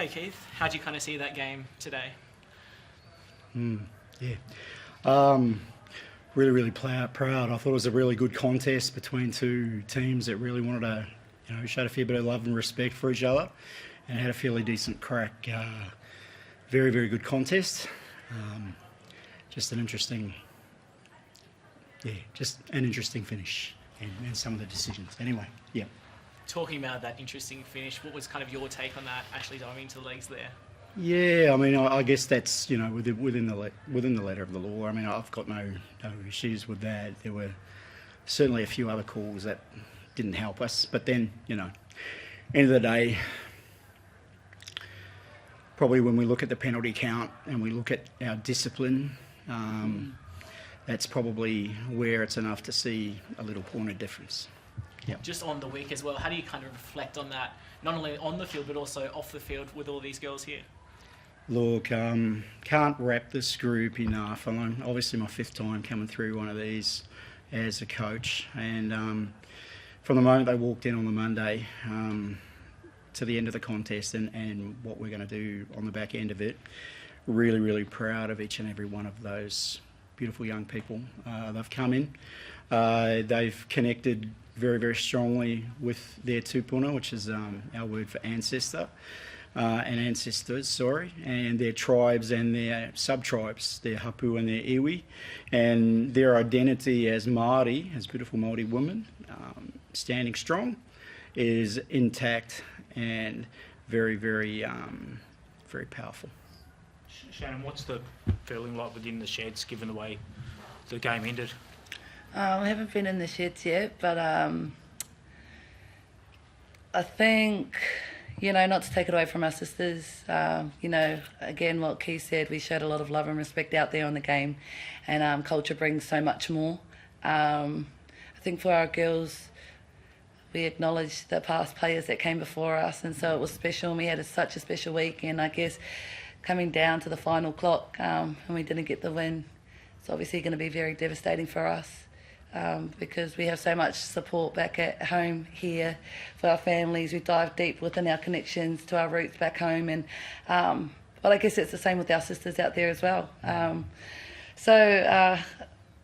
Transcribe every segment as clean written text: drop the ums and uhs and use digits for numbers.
Hey Keith, how do you kind of see that game today? Yeah. Really proud. I thought it was a really good contest between two teams that really wanted to, showed a fair bit of love and respect for each other, and had a fairly decent crack. Very good contest. Just an interesting finish, and some of the decisions. Anyway, yeah. Talking about that interesting finish, what was kind of your take on that, actually diving into the legs there? Yeah, I mean, I guess that's within the letter of the law. I mean, I've got no issues with that. There were certainly a few other calls that didn't help us, but then end of the day, probably when we look at the penalty count and we look at our discipline, that's probably where it's enough to see a little point of difference. Yeah. Just on the week as well, how do you kind of reflect on that, not only on the field but also off the field with all these girls here? Look, can't wrap this group enough. I'm obviously my fifth time coming through one of these as a coach, and from the moment they walked in on the Monday to the end of the contest and what we're going to do on the back end of it, really proud of each and every one of those beautiful young people. They've come in, they've connected very strongly with their tupuna, which is our word for ancestor. And ancestors, and their tribes and their sub-tribes, their hapu and their iwi, and their identity as Maori, as beautiful Maori women, standing strong, is intact and very powerful. Shannon, what's the feeling like within the sheds, given the way the game ended? I haven't been in the sheds yet, but I think, not to take it away from our sisters, again, what Keith said, we showed a lot of love and respect out there on the game, and culture brings so much more. I think for our girls, we acknowledged the past players that came before us, and so it was special, and we had such a special week, and I guess coming down to the final clock, and we didn't get the win, it's obviously going to be very devastating for us. Because we have so much support back at home here for our families. We dive deep within our connections to our roots back home, and but I guess it's the same with our sisters out there as well. So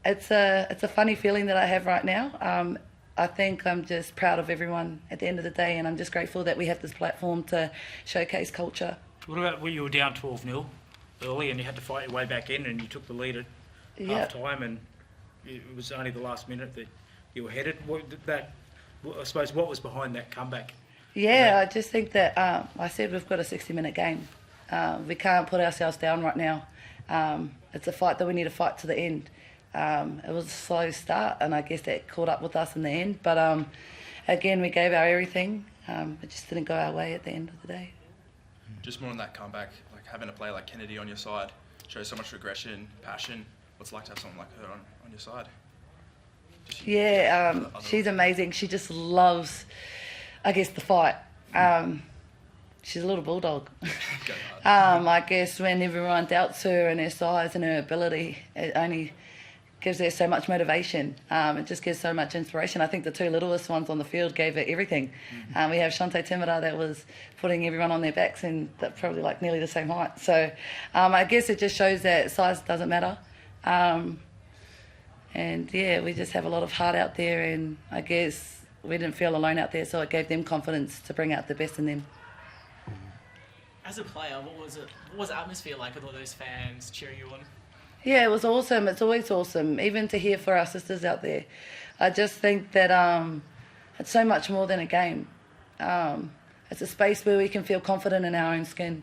it's a funny feeling that I have right now. I think I'm just proud of everyone at the end of the day, and I'm just grateful that we have this platform to showcase culture. What about when you were down 12-0 early and you had to fight your way back in, and you took the lead at half-time, and it was only the last minute that you were headed? I suppose, what was behind that comeback? Yeah, I just think that I said we've got a 60-minute game. We can't put ourselves down right now. It's a fight that we need to fight to the end. It was a slow start, and I guess that caught up with us in the end. But again, we gave our everything. It just didn't go our way at the end of the day. Just more on that comeback, like having a player like Kennedy on your side shows so much aggression, passion. What's it like to have someone like her on your side? She's amazing. She just loves, I guess, the fight. She's a little bulldog. I guess when everyone doubts her and her size and her ability, it only gives her so much motivation. It just gives so much inspiration. I think the two littlest ones on the field gave it everything. We have Shante Timera that was putting everyone on their backs, and they're probably like nearly the same height. So I guess it just shows that size doesn't matter. We just have a lot of heart out there, and I guess we didn't feel alone out there, so it gave them confidence to bring out the best in them. As a player, what was the atmosphere like with all those fans cheering you on? Yeah, it was awesome. It's always awesome, even to hear for our sisters out there. I just think that it's so much more than a game. It's a space where we can feel confident in our own skin.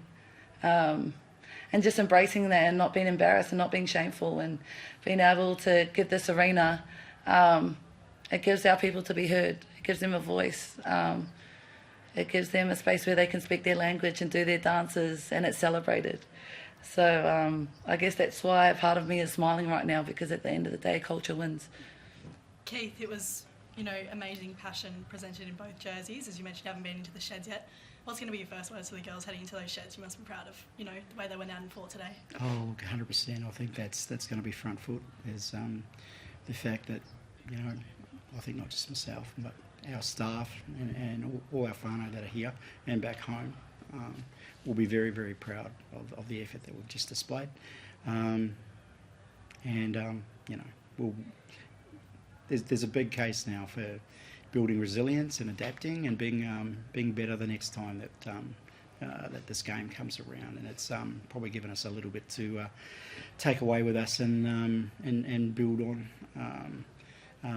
And just embracing that and not being embarrassed and not being shameful, and being able to give this arena, it gives our people to be heard. It gives them a voice. It gives them a space where they can speak their language and do their dances, and it's celebrated. So I guess that's why part of me is smiling right now, because at the end of the day, culture wins. Keith, it was, amazing passion presented in both jerseys. As you mentioned, you haven't been into the sheds yet. What's going to be your first words to the girls heading into those sheds? You must be proud of, the way they went out and fought today. Oh, 100%. I think that's going to be front foot. Is the fact that, I think not just myself, but our staff and all our whānau that are here and back home, will be very, very proud of the effort that we've just displayed. There's a big case now for building resilience and adapting and being better the next time that this game comes around, and it's probably given us a little bit to take away with us and build on.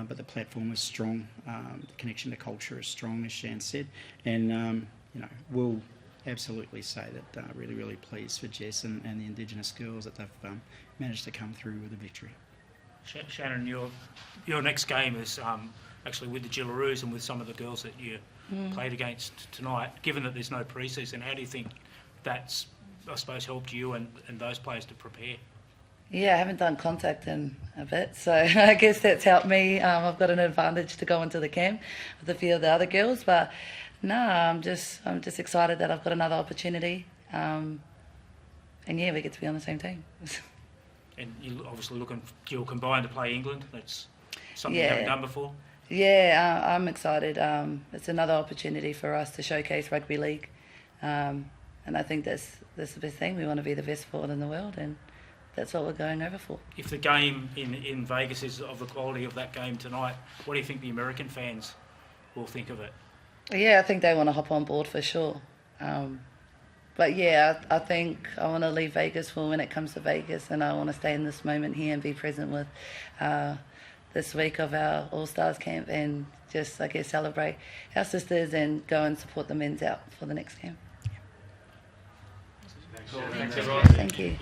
But the platform is strong, the connection to culture is strong, as Shan said, and we'll absolutely say that really, really pleased for Jess and the Indigenous girls that they've managed to come through with a victory. Shannon, your next game is actually with the Gillaroos and with some of the girls that you played against tonight. Given that there's no pre-season, how do you think that's, I suppose, helped you and those players to prepare? Yeah, I haven't done contact in a bit, so I guess that's helped me. I've got an advantage to go into the camp with a few of the other girls, but no, I'm just excited that I've got another opportunity, and yeah, we get to be on the same team. And you're obviously you'll combine to play England. That's something you Yeah. haven't done before. Yeah, I'm excited. It's another opportunity for us to showcase rugby league, and I think that's the best thing. We want to be the best sport in the world, and that's what we're going over for. If the game in Vegas is of the quality of that game tonight, what do you think the American fans will think of it? Yeah, I think they want to hop on board for sure. But yeah, I think I want to leave Vegas for when it comes to Vegas, and I want to stay in this moment here and be present with this week of our All Stars camp, and just, I guess, celebrate our sisters and go and support the men's out for the next game. Thanks, everyone. Thank you.